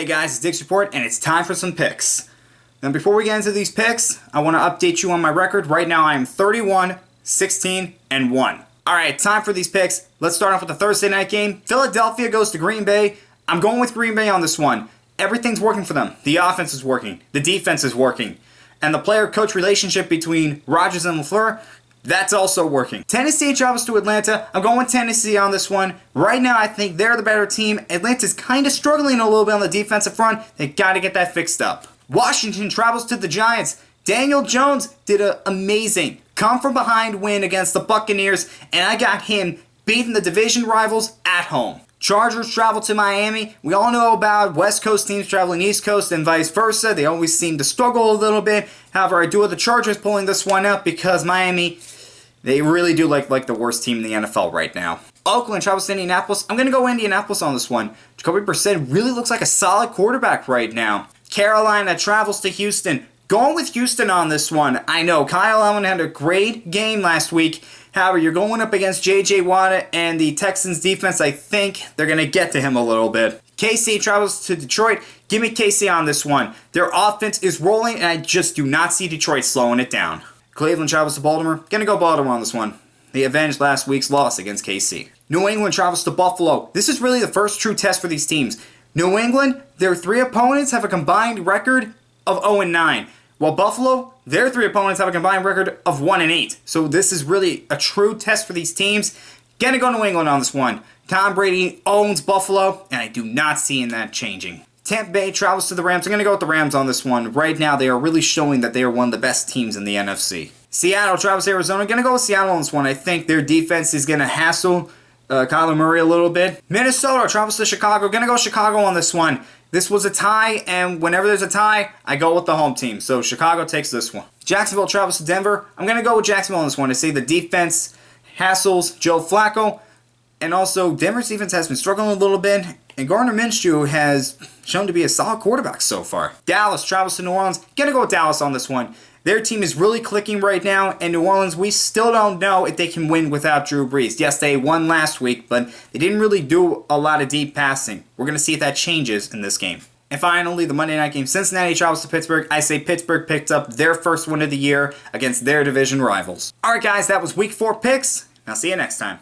guys, it's Dick's Report, and it's time for some picks. Now before we get into these picks, I want to update you on my record. Right now I am 31, 16, and 1. Alright, time for these picks. Let's start off with the Thursday night game. Philadelphia goes to Green Bay. I'm going with Green Bay on this one. Everything's working for them. The offense is working. The defense is working. And the player-coach relationship between Rodgers and LaFleur, that's also working. Tennessee travels to Atlanta. I'm going with Tennessee on this one. Right now, I think they're the better team. Atlanta's kind of struggling a little bit on the defensive front. They got to get that fixed up. Washington travels to the Giants. Daniel Jones did an amazing come-from-behind win against the Buccaneers, and I got him beating the division rivals at home. Chargers travel to Miami. We all know about West Coast teams traveling East Coast and vice versa. They always seem to struggle a little bit. However, I do have the Chargers pulling this one up because Miami, they really do like the worst team in the NFL right now. Oakland travels to Indianapolis. I'm going to go Indianapolis on this one. Jacoby Brissett really looks like a solid quarterback right now. Carolina travels to Houston. Going with Houston on this one. I know Kyle Allen had a great game last week. However, you're going up against J.J. Watt and the Texans defense. I think they're going to get to him a little bit. KC travels to Detroit. Give me KC on this one. Their offense is rolling, and I just do not see Detroit slowing it down. Cleveland travels to Baltimore. Going to go Baltimore on this one. They avenged last week's loss against KC. New England travels to Buffalo. This is really the first true test for these teams. New England, their three opponents have a combined record of 0-9. While Buffalo, their three opponents have a combined record of 1-8. So this is really a true test for these teams. Gonna go New England on this one. Tom Brady owns Buffalo, and I do not see that changing. Tampa Bay travels to the Rams. I'm gonna go with the Rams on this one. Right now, they are really showing that they are one of the best teams in the NFC. Seattle travels to Arizona. Gonna go with Seattle on this one. I think their defense is gonna hassle Kyler Murray a little bit. Minnesota travels to Chicago. Gonna go Chicago on this one. This was a tie, and whenever there's a tie, I go with the home team. So Chicago takes this one. Jacksonville travels to Denver. I'm going to go with Jacksonville on this one to say the defense hassles Joe Flacco. And also, Denver's defense has been struggling a little bit, and Gardner Minshew has shown to be a solid quarterback so far. Dallas travels to New Orleans. Going to go with Dallas on this one. Their team is really clicking right now, and New Orleans, we still don't know if they can win without Drew Brees. Yes, they won last week, but they didn't really do a lot of deep passing. We're going to see if that changes in this game. And finally, the Monday night game, Cincinnati travels to Pittsburgh. I say Pittsburgh picked up their first win of the year against their division rivals. Alright guys, that was week 4 picks. I'll see you next time.